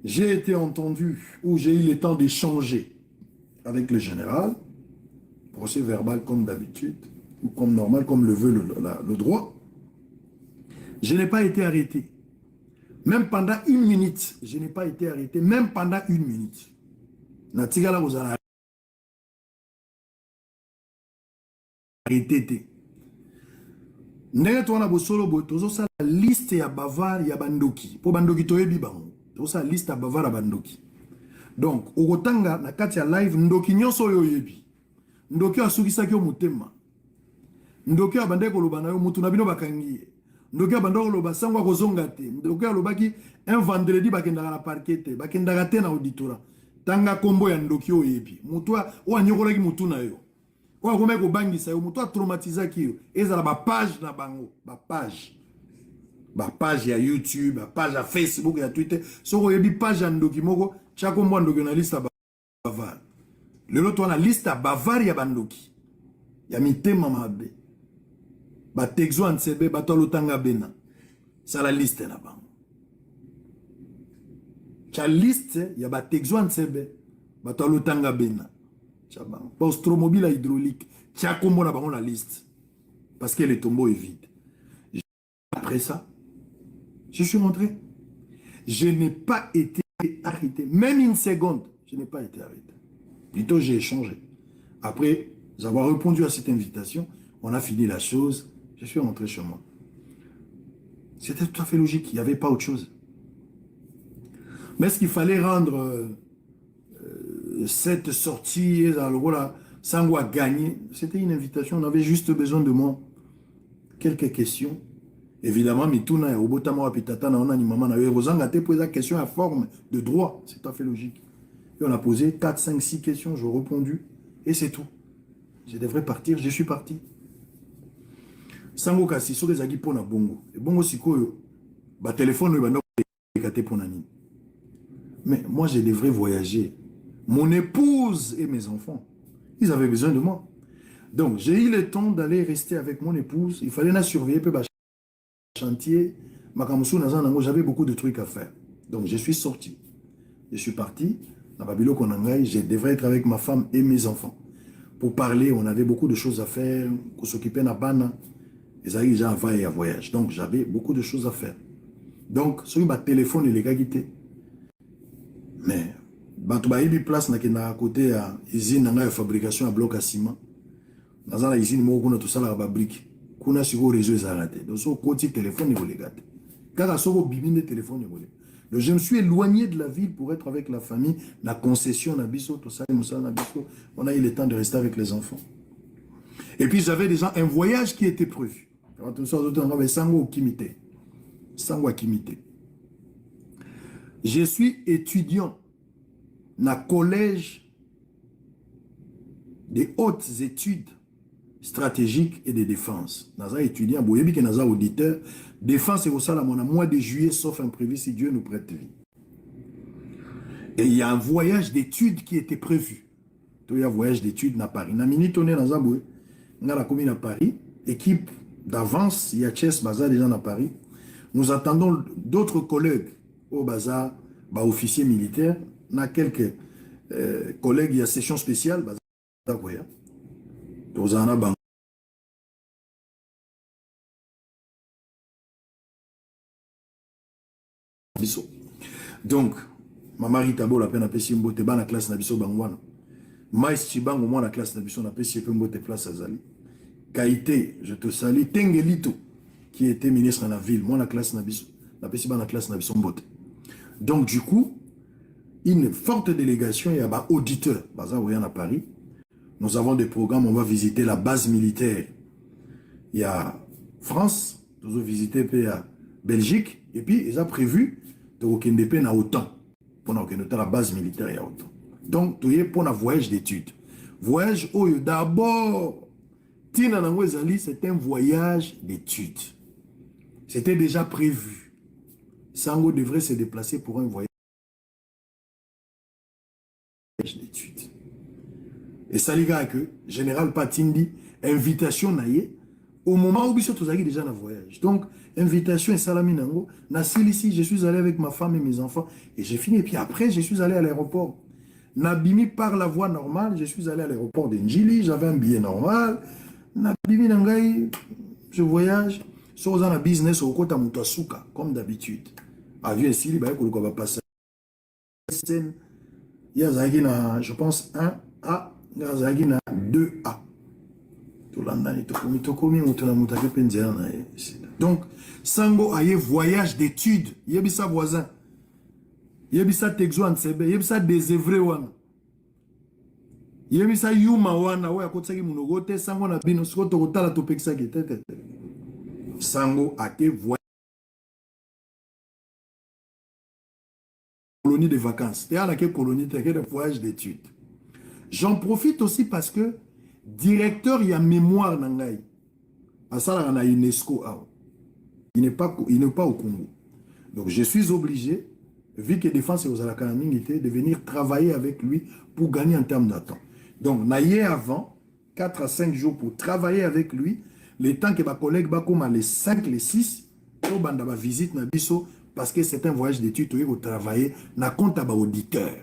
J'ai été entendu, ou j'ai eu le temps d'échanger avec le général, procès verbal comme d'habitude, ou comme normal, comme le veut le droit. Je n'ai pas été arrêté. Même pendant une minute, je n'ai pas été arrêté, même pendant une minute. Natigala, vous allez arrêter. Ndenge twana bosolo boy tozosala liste ya bavard ya bandoki po bandoki toyebi bango tozosala liste ya bavard ya bandoki donc okotanga na kati ya live ndoki nyonso oyo oyebi ndoki asukisaki yo motema ndoki abandaki koloba na yo mutu na bino bakangi ye ndoki abandaki koloba sango akozonga te ndoki alobaki un vendredi bakendaka na parquet te bakendaka te na auditorat tanga kombo ya ndoki oyebi mutu oyo anyokolaki mutu na yo oyo akomaki kobangisa yo mutu atraumatizaki yo ezala bapage na bango bapage ya YouTube bapage ya Facebook ya Twitter soko oyebi page ya ndoki moko tia kombo ya ndoki na liste ya bavard lelo toa na liste ya bavard ya bandoki ya mitema mabe batexo ansebe bato alotanga bena sala liste na bango tia liste ya batexo ansebe bato alotanga bena postromobile hydraulique tia kombo na bango na liste parce que le tombeau est vide. Après ça, je suis rentré. Je n'ai pas été arrêté. Même une seconde, je n'ai pas été arrêté. Plutôt, j'ai échangé. Après avoir répondu à cette invitation, on a fini la chose. Je suis rentré chez moi. C'était tout à fait logique. Il n'y avait pas autre chose. Mais est-ce qu'il fallait rendre cette sortie, voilà, Sango a gagné? C'était une invitation. On avait juste besoin de moi. Quelques questions. Évidemment, mituna ya obotama wa pitata na ona ni maman na yo rozanga te poser la question à forme de droit, c'est tout à fait logique. Et on a posé 4 5 6 questions, j'ai répondu et c'est tout. Je devrais partir, je suis parti. Sango kasi so ezaki pona bongo. Et bongo sikoyo ba téléphone ba ndako ekate pona nini. Mais moi je devrais voyager. Mon épouse et mes enfants, ils avaient besoin de moi. Donc, j'ai eu le temps d'aller rester avec mon épouse, il fallait la surveiller peu chantier, j'avais beaucoup de trucs à faire. Donc je suis sorti. Je suis parti. À Babilo Konangai, je devrais être avec ma femme et mes enfants. Pour parler, on avait beaucoup de choses à faire. Pour s'occuper de Bana. Ils avaient déjà un voyage. Donc j'avais beaucoup de choses à faire. Donc, sur le téléphone, il est quitté. Mais, il y a place à côté à l'usine de fabrication à bloc à ciment. Dans la usine, il y a tout ça à la brique. Kuna siko réseau est arrêté. Donc, so côté téléphone, il gâte. Car à soko bimine téléphone, il donc, je me suis éloigné de la ville pour être avec la famille, la concession, nabiso, tout ça, nabiso. On a eu le temps de rester avec les enfants. Et puis, j'avais déjà un voyage qui était prévu. Je suis étudiant dans le collège des hautes études stratégique et de défense. Naza étudiant, boyebi que naza auditeur, défense et au ça mon mois de juillet, sauf imprévu si Dieu nous prête vie. Et il y a un voyage d'études qui était prévu. Il y a un voyage d'études à Paris. Na minute on est dans Zaboué, on a la commune à Paris, équipe d'avance, il y a Chess Baza déjà à Paris. Nous attendons d'autres collègues au Baza, officiers militaires, on a quelques collègues, il y a session spéciale, Baza, donc, ma mari tabo la peine à pesi mbote ba na classe na biso bangwana. Mais Chibango moi la classe na biso na pesi pe mbote place azali. Kaité, je te salue. Tengelito, qui était ministre dans la ville, moi la classe na biso, na pesi ba na classe na biso mbote. Donc du coup, une forte délégation, il y a auditeur, baza à Paris. Nous avons des programmes, on va visiter la base militaire. Il y a France, nous allons visiter la Belgique, et puis ils ont prévu de Okendepé na autant. Pour la base militaire, il y a autant. Donc, tu es pour un voyage d'études. Voyage, oh, d'abord, Tina Nangwezali, c'est un voyage d'études. C'était déjà prévu. Sango devrait se déplacer pour un voyage d'études. Et ça, les gars, que Général Patindi, invitation naïe, Au moment où Bissot Tozaki déjà dans voyage. Donc, invitation et salami nango. Nasil ici, je suis allé avec ma femme et mes enfants. Et j'ai fini. Et puis après, je suis allé à l'aéroport. Nabimi par la voie normale, je suis allé à l'aéroport de Njili. J'avais un billet normal. Nabimi nangai, je voyage. Sur un business au côté Moutasuka, comme d'habitude. Avion ici, il va passer. Il y a, je pense, 1A. Il y a 2A. Donc, Sango a eu voyage d'études. Il y a sa voisin. Il y a sa texoan sebe. Il y a sa désœuvré wana. Il y a sa yuma wana. Ouais, à côté de monogote, Sango na bino. Ce que tu as la topeksa qui était. Sango a été voyage. Colonie de vacances. Il y a la colonie de voyage d'études. J'en profite aussi parce que directeur, il y a mémoire nangai. À ça, on a UNESCO. Il n'est pas au Congo. Donc, je suis obligé, vu que Défense et aux Alakanaming de venir travailler avec lui pour gagner en termes d'attente. Donc, naïe avant, 4 à 5 jours pour travailler avec lui, le temps que ma collègue va comme les 5, les 6, pour ma visite na biso, parce que c'est un voyage d'études où travailler, na compte à auditeur.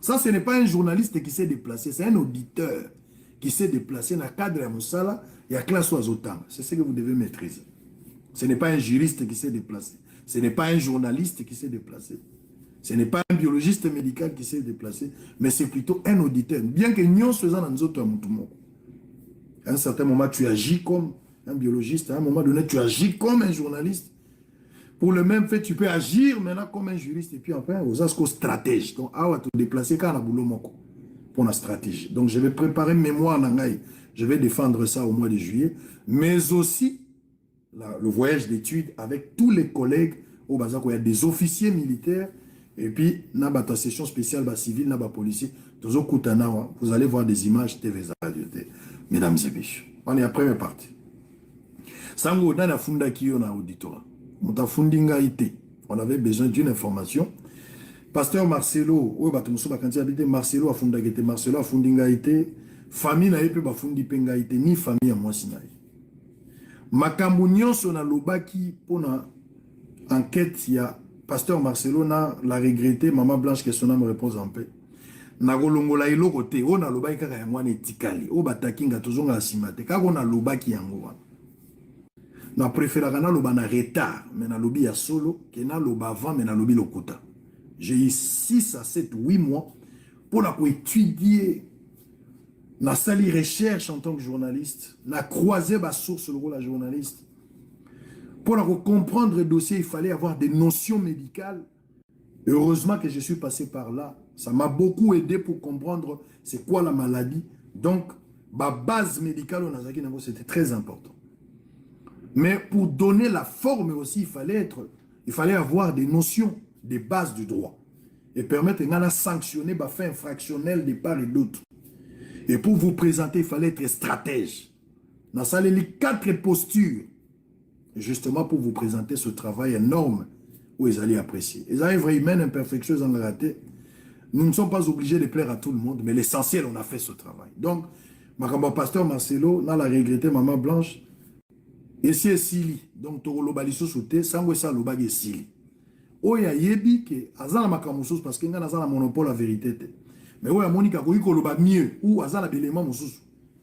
Ça, ce n'est pas un journaliste qui s'est déplacé, c'est un auditeur qui s'est déplacé dans le cadre de Moussala et à classe Oazotang. C'est ce que vous devez maîtriser. Ce n'est pas un juriste qui s'est déplacé. Ce n'est pas un journaliste qui s'est déplacé. Ce n'est pas un biologiste médical qui s'est déplacé, mais c'est plutôt un auditeur. Bien que nous faisons dans notre monde. À un certain moment, tu agis comme un biologiste. À un moment donné, tu agis comme un journaliste. Pour le même fait, tu peux agir maintenant comme un juriste. Et puis enfin, aux asco stratège. Donc, à te déplacer quand on a boulot pour la stratégie. Donc, je vais préparer une mémoire nangai. Je vais défendre ça au mois de juillet. Mais aussi, le voyage d'études avec tous les collègues au Bazako. Il y a des officiers militaires. Et puis, dans la session spéciale, civile, dans la policier. Vous allez voir des images TV radio. Mesdames et messieurs. On est après ma partie. Sango, dans la funda qui est en auditoire. On avait besoin d'une information. Pasteur Marcelo, Marcelo a fondé Marcelo a fondé ngaïté, famille n'a pas fondé pengaïté ni famille à moi sinaï. Makambo nyonso na lobaki pour na enquête ya Pasteur Marcelo na la regretté maman Blanche que son âme repose en paix. Na kolongola eloko te, o na lobaki kaka yango na etikali, o bataki nga tozonga asimate, kaka na lobaki yango wana. Na préféré na loba na retard, mais na lobi ya solo, que na loba avant, mais na lobi lokuta. J'ai eu 6 à 7, 8 mois pour étudier, na sali recherche en tant que journaliste, na croiser ma source le rôle de journaliste. Pour comprendre le dossier, il fallait avoir des notions médicales. Heureusement que je suis passé par là. Ça m'a beaucoup aidé pour comprendre c'est quoi la maladie. Donc, ma base médicale au Nazaki, c'était très important. Mais pour donner la forme aussi, il fallait avoir des notions, des bases du droit. Et permettre de sanctionner les faits infractionnels de part et d'autre. Et pour vous présenter, il fallait être stratège. Dans ça, les 4 postures, justement pour vous présenter ce travail énorme où ils allaient apprécier. Ils avaient vraiment une imperfection en raté. Nous ne sommes pas obligés de plaire à tout le monde, mais l'essentiel, on a fait ce travail. Donc, ma pasteur Marcelo, on a regretté maman Blanche. Et c'est Sili. Donc, tu as l'obaliso sauté, sans que ça l'obagi Sili. Oya yebi que azana makamusus parce que nga nazana monopole la vérité. Mais oya monika ko yikoloba mieux ou azana belema mususu.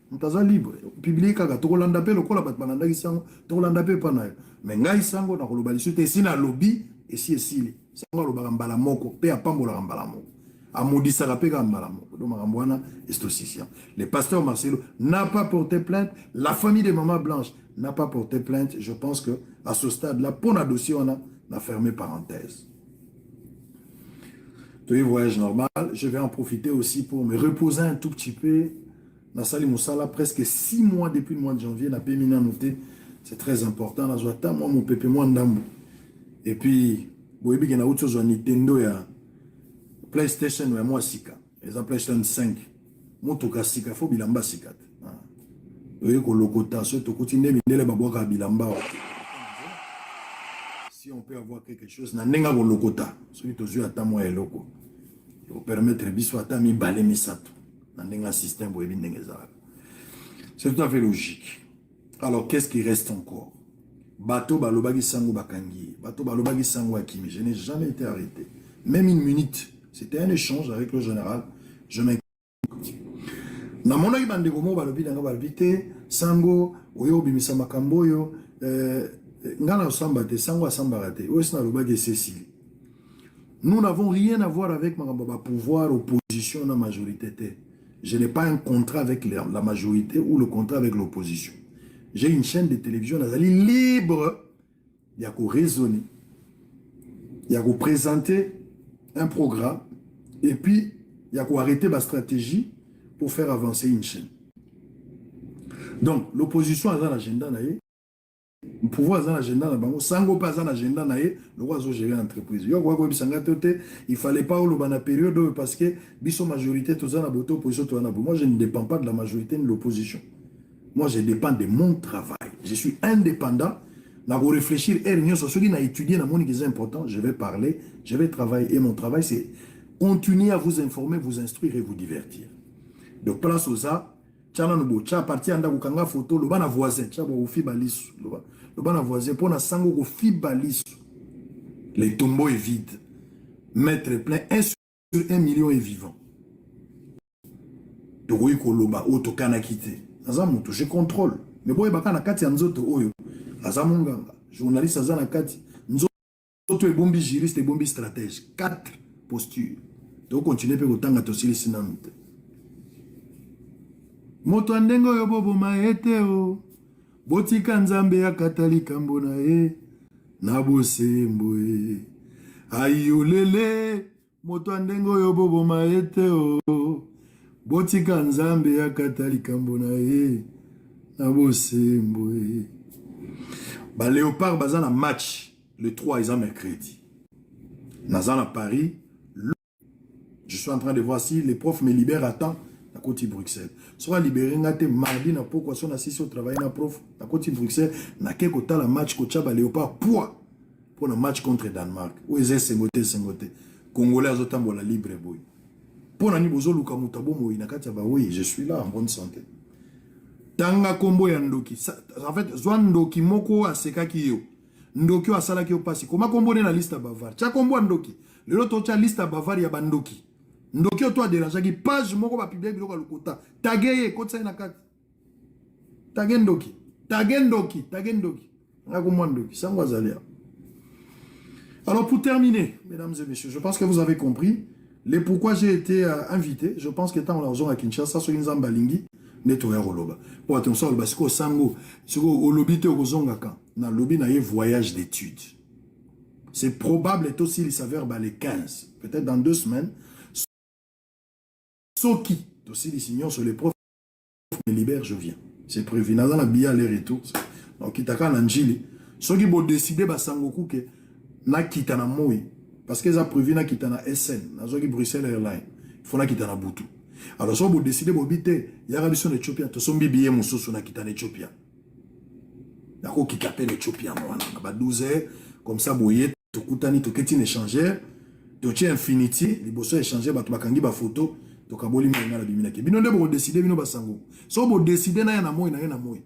Mutaza libre. Publier kaka to kolanda pe lokola bat bananda kisango, to kolanda pe pa na. Mais ngai sango na kolobaliso te sina lobby et si Sili. Sango loba mbala moko pe apambola mbala moko. Amodisa ka pe ka mbala moko. Donc makambwana estosicien. Le pasteur Marcelo n'a pas porté plainte, la famille de maman Blanche n'a pas porté plainte. Je pense que à ce stade-là, pour un dossier, on a fermé parenthèse. Tout voyage normal. Je vais en profiter aussi pour me reposer un tout petit peu. Nassali Moussala, presque 6 mois depuis le mois de janvier, n'a pas mis à noter. C'est très important. Moi, mon pépé, moi, ndambo. Et puis, vous voyez, il y a autre chose, Nintendo, il y a PlayStation, il y a moi, Sika. Les PlayStation 5. Moi, tout cas, Sika, il faut bilamba Sika. Si on peut avoir quelque chose, pour permettre c'est tout à fait logique. Alors, qu'est-ce qui reste encore? Bateau balobagi sango bakangi, bateau balobagi sango akimi. Je n'ai jamais été arrêté. Même une minute. C'était un échange avec le général. Je m'inquiète. Na mona ki bande gomo balobi nanga balbite sango oyo bimisa makambo yo ngana osamba te sango asamba te. Oyo sina lobagi Cécile. Nous n'avons rien à voir avec ma pouvoir, opposition, la majorité. Je n'ai pas un contrat avec la majorité ou le contrat avec l'opposition. J'ai une chaîne de télévision, libre. Il y a qu'à raisonner. Il y a qu'à présenter un programme. Et puis, il y a qu'à arrêter ma stratégie pour faire avancer une chaîne. Donc, l'opposition a un agenda. Le pouvoir a un agenda. Sango pas un agenda. Le roi a géré l'entreprise. Il ne fallait pas au la période parce que la majorité, moi, je ne dépends pas de la majorité ni de l'opposition. Moi, je dépends de mon travail. Je suis indépendant. Je vais réfléchir. Ce qui n'a étudié, c'est important. Je vais parler, je vais travailler. Et mon travail, c'est continuer à vous informer, vous instruire et vous divertir. Donc, place aux ça. Tchana nubo, tcha parti anda kukanga photo, le bana voisin, tcha bo fi balisu, le bana voisin, pour na sango ko fi balisu. Les tombeaux est vide. Mettre plein, 1 sur 1 million est vivant. Tokoyi koloba, oto kana kite. Azamuto, je contrôle. Mais boye baka na kati ya nzoto oyo. Azamunganga, journaliste azana kati. Nzoto ebombi juriste, ebombi stratège. 4 postures. Donc continuer pe kotanga tosili sinamite. Moto andengo yo bobo maete o. Botika nzambe ya katalika mbona e. Nabosembo e. Ayolele. Moto andengo yo bobo maete o. Botika nzambe ya katalika mbona e. Nabosembo e. Ba Léopard bazana match. Le 3 ils ont mercredi. Nazan à Paris. Je suis en train de voir si les profs me libèrent à temps. À côté Bruxelles. Soit libéré mardi na pourquoi son assisté au travail na prof à côté Bruxelles na quelque temps la match coach ba Léopard poids pour le match contre Danemark. Où est Sengote Congolais azotambola libre boy. Pour nani bozo luka mutabo mo inakati ba oui, je suis là en bonne santé. Tanga kombo ya Ndoki. En fait, zwa Ndoki moko aseka ki yo. Ndoki asala ki yo pasi. Koma kombo na liste Bavar. Cha kombo Ndoki. Le loto cha liste Bavar ya Bandoki. Ndoki oto a dérangé qui page moko ba publier biloko lokota tageye kotsa na kati tagendoki ngako Ndoki sango azalia. Alors pour terminer mesdames et messieurs, je pense que vous avez compris les pourquoi j'ai été invité. Je pense que tant on a à Kinshasa so nzamba lingi netoya roloba pour attention le basiko sango siko olobite okozongaka na lobi na ye voyage d'études. C'est probable et aussi il s'avère les 15 peut-être dans 2 semaines. Soki, aussi les signaux sur les profs me libèrent, je viens. C'est prévu. Dans la bia aller retour. Donc, kitaka nanjili. Ceux qui vont décider, bah, sangoku que na kitana moi. Parce qu'ils ont prévu na kitana SN, na zoki Bruxelles Airlines. Il faut na kitana Boutou. Alors, si vous décidez, vous habitez, il y a une Éthiopien, tu sommes billet moussou sur na kitana Éthiopien. D'accord, qui capte l'Éthiopien, moi, na 12 heures, comme ça, boye, tu koutani, tu ketine échangeur, tu tiens Infinity, les bossons échangeurs, bah, tu bakangi ba photo. Donc, aboli mwenga la bimina ke. Bino nde bo décider bino basango. So bo décider na ya na moi na ya na moi.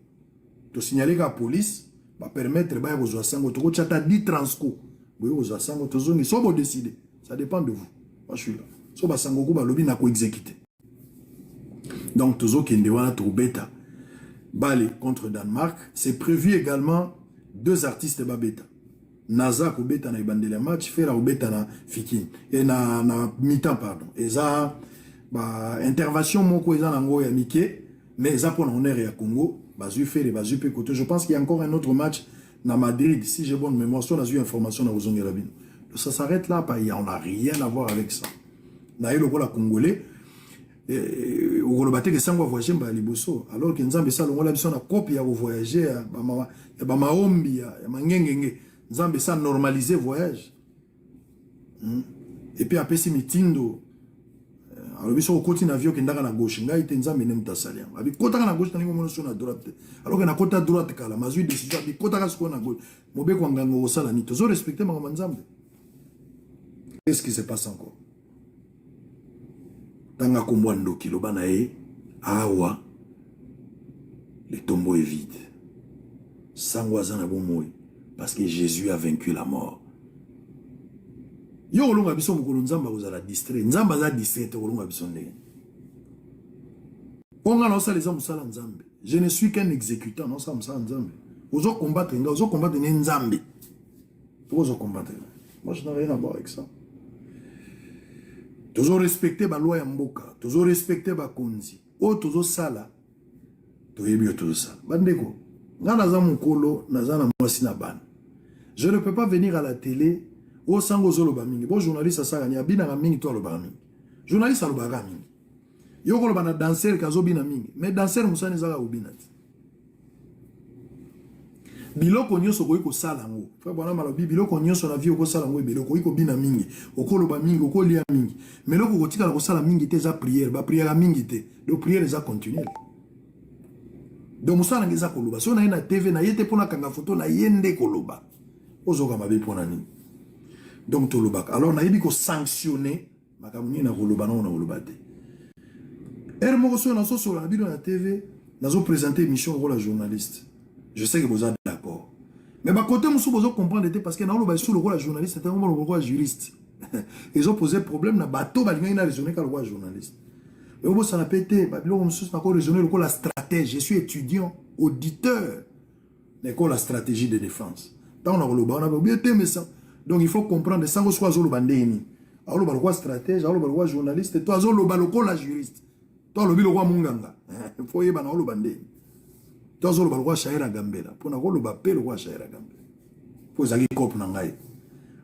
To signaler ka police ba permettre ba ya bozwa sango to ko chata 10 transco. Boyo bozwa sango to zongi so bo décider. Ça dépend de vous. Moi je suis là. So basango ko ba lobi na ko exécuter. Donc tozo kende wana to beta. Balé contre Danemark, c'est prévu également 2 artistes babeta. Naza ko beta na ibandele match, Fera ko beta na Fikin et na mi-temps pardon. Et ça bah intervention moko eza nango ya mike mais eza pour honneur ya Congo bazu faire bazu pe côté. Je pense qu'il y a encore un autre match na Madrid si j'ai bonne mémoire sur la information na ozongi la bino. Ça s'arrête là pas on n'a rien à voir avec ça. Na yelo la congolais au kolobate que sango voyager ba liboso alors que nzambe sa longola biso na copie ya voyager ya ba maombi ya mangengenge nzambe sa normaliser voyage. Et puis après si mitindo alors biso ko koti na avion ke ndaka na gauche ngai te nzambe ne mutasalia abi kota na gauche na ngomo na droite alors que na kota droite kala mazui décision abi kota ka siko na gauche mobe kwa ngango osala ni tozo respecter mangoma nzambe. Qu'est-ce qui se passe encore? Tanga kombwa Ndoki loba na e awa le tombeau est vide. Sangwazana bomoi. Parce que Jésus a vaincu la mort. Yo olonga biso mukolo nzamba kozala distrait. Nzamba za distrait olonga biso ndenge. Onga na sala les musala nzambe. Je ne suis qu'un exécutant, non ça musala nzambe. Ozo combattre nga, ozo combattre nzambe. Ozo combattre. Moi je n'ai rien à voir avec ça. Toujours respecter ba loi ya mboka, toujours respecter ba konzi. O toujours sala. Toyebi toujours ça. Bandeko, nga naza mukolo naza na mwasi na bana. Je ne peux pas venir à la télé au sango zolo ba mingi. Bon journaliste ça gagner bina ga mingi to lo ba mingi. Journaliste lo ba ga mingi. Yo ko lo bana danser ka zo bina mingi. Mais danser musani za ga ubina. Biloko nyonso ko sala ngo. Fa bona malobi biloko nyonso na vie ko sala ngo biloko ko bina mingi. Okolo ba mingi, okolo lia mingi. Mais loko ko tika ko sala mingi te za prière, ba prière mingi te. Do prière za continuer. Donc musala ngeza koloba. So na ina TV na yete pona kanga photo na yende koloba. Ozoka mabe pona nini. Donc toloba. Alors na yebi ko sanctionner makamuni na koloba na koloba te. Moko so na so sur la bino na TV, nazo présenter émission pour la journaliste. Je sais que vous êtes d'accord. Mais bah côté monsieur vous comprendre parce que dans le sur le rôle de journaliste, c'était un le rôle de juriste. Ils ont posé problème na bateau ba linga ina raisonner quand le rôle de journaliste. Mais vous ça n'a pété, bah bilo monsieur n'a pas raisonner le rôle la stratège. Je suis étudiant, auditeur. L'école la stratégie de défense. Tant on a le on a bien mais ça. Donc il faut comprendre ça ngo soit zo bandeni. Alors le rôle stratège, alors le rôle journaliste, et toi zo le baloko la juriste. Toi le bilo roi munganga. Il faut y ba na le bandeni. Toi, le roi Shaira Gambela. Pour nous, le bapé le roi Shaira Gambela. Faut que cop nangai.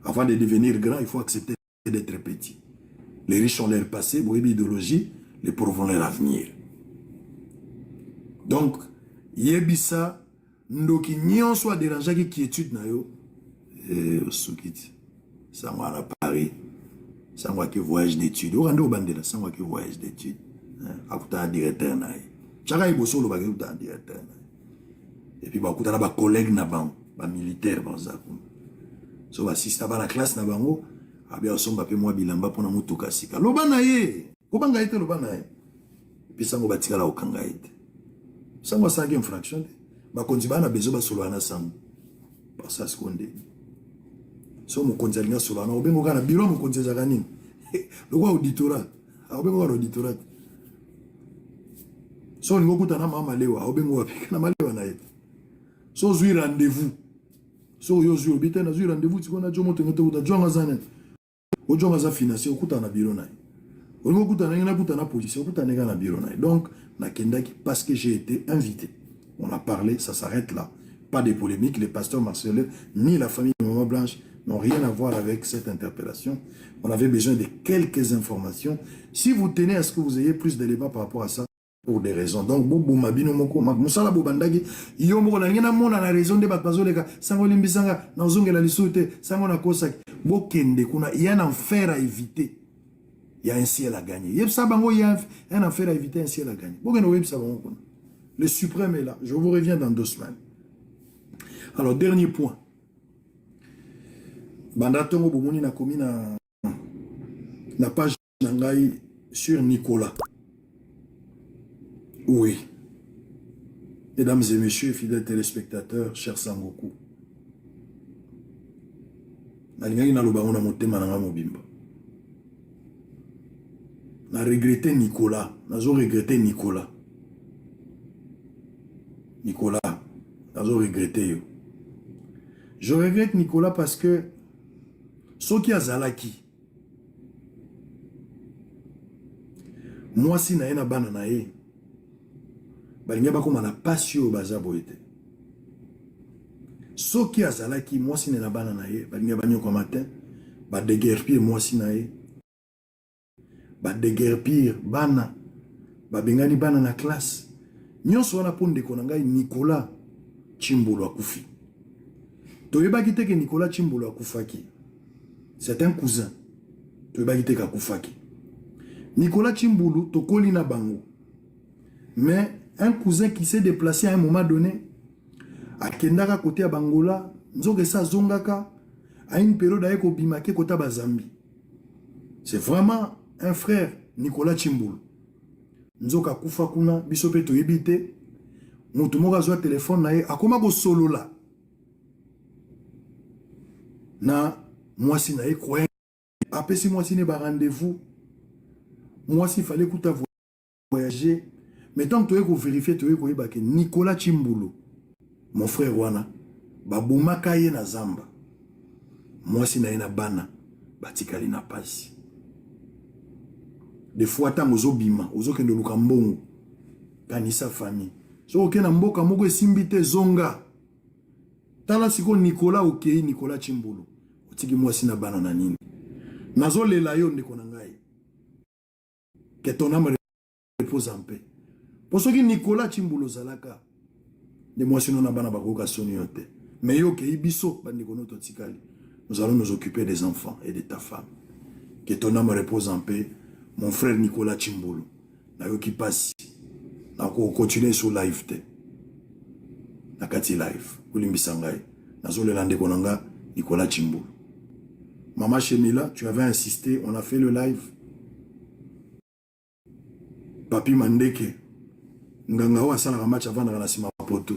Avant de devenir grand, il faut accepter d'être petit. Les riches ont leur passé, pour idéologie, les pauvres ont leur avenir. Donc, yebisa, ndoki nyon soit dérangé qui étude na yo, soukiti. Ça moi à Paris, ça moi qui voyage d'études. Au rando bandela, ça moi qui voyage d'études. Akuta un directeur na yo. Chaka iboso lo bagay uta un directeur na yo. Et puis, bah, ba collègue na bango, ba militaire banza. So ba sista ba la classe na bango, abi osomba pe moi bilamba pona mutuka sika. Loba na ye, ko banga ite loba na ye. Et puis sango batika la okanga ite. Sango sa game infraction. Ba konzi ba na bezo ba solo na sango. Ba sa seconde. So mo konzi alinga solo na obengo kana biro mo konzi za kanini. Lokwa auditorat. Obengo ka auditorat. So ngo kuta na mama lewa, obengo wapi na malewa na ite. So zui rendez-vous. So yo zui obite na zui rendez-vous tiko na jomo tengote kuta jonga zanen. O jonga za financier okuta na biro na. O ngo kuta na position okuta na biro na. Donc na kendaki parce que j'ai été invité. On a parlé, ça s'arrête là. Pas de polémique, les pasteurs Marcelin ni la famille de Maman Blanche n'ont rien à voir avec cette interpellation. On avait besoin de quelques informations. Si vous tenez à ce que vous ayez plus d'éléments par rapport à ça, pour des raisons. Donc, bobo mabino moko, musala bobandagi, iyo moko na ngena mona na raison de batbazoleka, sango limbisanga, na ozongela lisute, sango na kosaki, bokende kuna, il y a un enfer à éviter. Il y a un ciel à gagner. Yep sabango, il y a un enfer à éviter, un ciel à gagner. Bokende web sabango kuna. Le suprême est là. Je vous reviens dans 2 semaines. Alors, dernier point. Bandatongo bomoni na komi na page nangai sur Nicolas. Oui. Mesdames et messieurs, fidèles téléspectateurs, chers Sangoku. Nalingaki naloba ona motema nanga mobimba. Na regretté Nicolas. Nazo regretté Nicolas. Nicolas. Nazo regretté yo. Je regrette Nicolas parce que soki azalaki. Moi si na ena bana na ye. Balinga bakoma na passion baza boyete. Soki azalaki mwasi na bana na ye, balinga banyo kwa matin, ba déguerpir mwasi na ye. Ba déguerpir bana, ba bengani bana na classe. Nyonso wana ponde ko ngai Nicolas Chimbolo akufi. Toyebaki te ke Nicolas Chimbolo akufaki. C'est un cousin. Toyebaki te ka akufaki. Nicolas Chimbolo tokoli na bango. Mais un cousin qui s'est déplacé à un moment donné, à Kendaka côté à Bangola, Nzogesa Zongaka, à une période avec Obimake côté Bazambi. C'est vraiment un frère, Nicolas Chimbolo. Nzoka Kufa Kuna, Bisope Toyebite, Mutumoga Zoa téléphone nae, Akoma go solo là. na mwasi na ye croyant apesi mwasi ne ba rendez-vous mwasi fallait kuta voyager mais tant que tu es vérifier tu es koyeba ke Nicolas Chimbulu mon frère wana babumaka ye na zamba mwasi na ye na bana batikali na pasi des fois tango ozobima ozokende luka mbongo kanisa famille so okena mboka moko esimbi te zonga tala siko Nicolas okei Nicolas Chimbulu otiki mwasi na bana na nini nazolela yo ndeko na ngai que ton âme repose en paix pour ce qui Nicolas Chimbulu zalaka de mwasi na bana bakoka soni yote mais yo okei biso bandeko noto tikali nous allons nous occuper des enfants et de ta femme que ton âme repose en paix mon frère Nicolas Chimbulu na yo qui passe na ko continuer sur live te na kati live ulimbisa ngai nazolela ndeko na nga Nicolas Chimbulu. Maman Chemila, tu avais insisté, on a fait le live. Papi Mandeke, nganga wa sala match avant na sima poto.